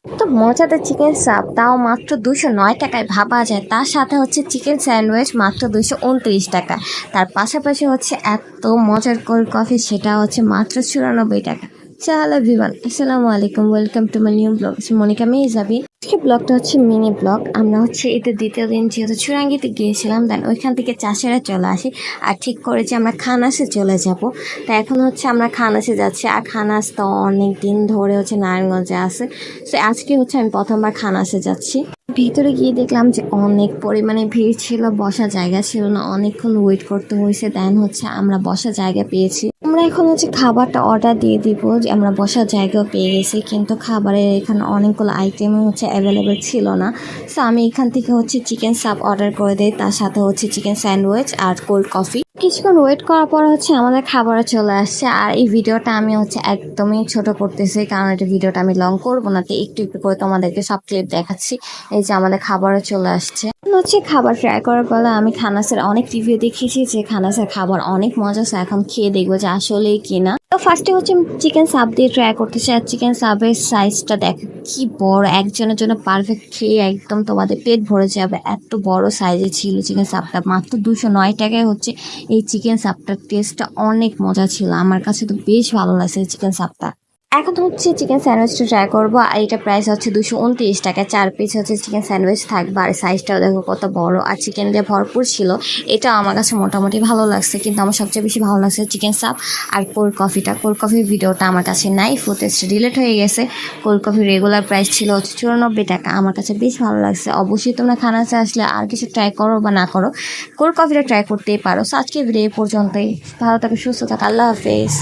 তো মজাদার চিকেন সাপ, তাও মাত্র 209 টাকায় ভাবা যায়। তার সাথে হচ্ছে চিকেন স্যান্ডউইচ মাত্র 229 টাকা। তার পাশাপাশি হচ্ছে এত মজার কোল্ড কফি, সেটা হচ্ছে মাত্র 94 টাকা। হ্যালো এভরিওয়ান, আসসালামু আলাইকুম, welcome to my new blog. Monika Mehjabi. আজকে ব্লগটা হচ্ছে মিনি ব্লগ। আমরা হচ্ছে এতে দ্বিতীয় দিন যেহেতু চুরাঙ্গিতে গিয়েছিলাম, দেন ওইখান থেকে চাষেরা চলে আসি আর ঠিক করেছি আমরা খানাসে চলে যাব। তা এখন হচ্ছে আমরা খানাসে যাচ্ছি, আর খানাস তো অনেক দিন ধরে হচ্ছে নারায়ণগঞ্জে আছে। তো আজকে হচ্ছে আমি প্রথমবার খানাসে যাচ্ছি। ভিতরে গিয়ে দেখলাম যে অনেক পরিমাণে ভিড় ছিল, বসার জায়গা ছিল না, অনেকক্ষণ ওয়েট করতে হয়েছে। দেন হচ্ছে আমরা বসার জায়গা পেয়েছি। আমরা এখন হচ্ছে খাবারটা অর্ডার দিয়ে দিব, যে আমরা বসার জায়গাও পেয়ে গেছি, কিন্তু খাবারের এখানে অনেকগুলো আইটেম হচ্ছে অ্যাভেলেবেল ছিল না। সো আমি এখান থেকে হচ্ছে চিকেন সাপ অর্ডার করে দিই, তার সাথে হচ্ছে চিকেন স্যান্ডউইচ আর কোল্ড কফি। কিছুক্ষণ ওয়েট করার পর হচ্ছে আমাদের খাবারও চলে আসছে। আর এই ভিডিওটা আমি হচ্ছে একদমই ছোট করতেছি, কারণ এটা ভিডিওটা আমি লং করবো না, তো একটু একটু করে তোমাদেরকে সব ক্লিপ দেখাচ্ছি। এই যে আমাদের খাবারও চলে আসছে। হচ্ছে খাবার ট্রাই করার পর আমি খানাসের অনেক রিভিউ দেখেছি যে খানাসের খাবার অনেক মজা। এখন খেয়ে দেখবো যে আসলেই কিনা। তো ফার্স্টে হচ্ছে চিকেন সাপ দিয়ে ট্রাই করতেছি। আর চিকেন সাপের সাইজটা দেখো কি বড়, একজনের জন্য পারফেক্ট। খেয়ে একদম তোমাদের পেট ভরে যাবে, এত বড় সাইজে ছিল চিকেন সাপটা। মাত্র 209 টাকায় হচ্ছে এই চিকেন সাপটার টেস্টটা অনেক মজা ছিল। আমার কাছে তো বেশ ভালো লাগছে চিকেন সাপটা। এখন হচ্ছে চিকেন স্যান্ডউইচটা ট্রাই করবো। আর এটা প্রাইস হচ্ছে 229 টাকা। 4 পিস হচ্ছে চিকেন স্যান্ডউইচ থাকবে, আর সাইজটাও দেখো কত বড়, আর চিকেন দিয়ে ভরপুর ছিল। এটা আমার কাছে মোটামুটি ভালো লাগছে, কিন্তু আমার সবচেয়ে বেশি ভালো লাগছে চিকেন সাপ আর কোল্ড কফিটা। কোল্ড কফির ভিডিওটা আমার কাছে নাই, ফুটেজটা ডিলিট হয়ে গেছে। কোল্ড কফির রেগুলার প্রাইস ছিল হচ্ছে 94 টাকা। আমার কাছে বেশ ভালো লাগছে। অবশ্যই তোমরা খানাতে আসলে আর কিছু ট্রাই করো বা না করো, কোল্ড কফিটা ট্রাই করতেই পারো। সো আজকে ভিডিও এই পর্যন্তই। ভালো থাকো, সুস্থ থাকো, আল্লাহ হাফেজ।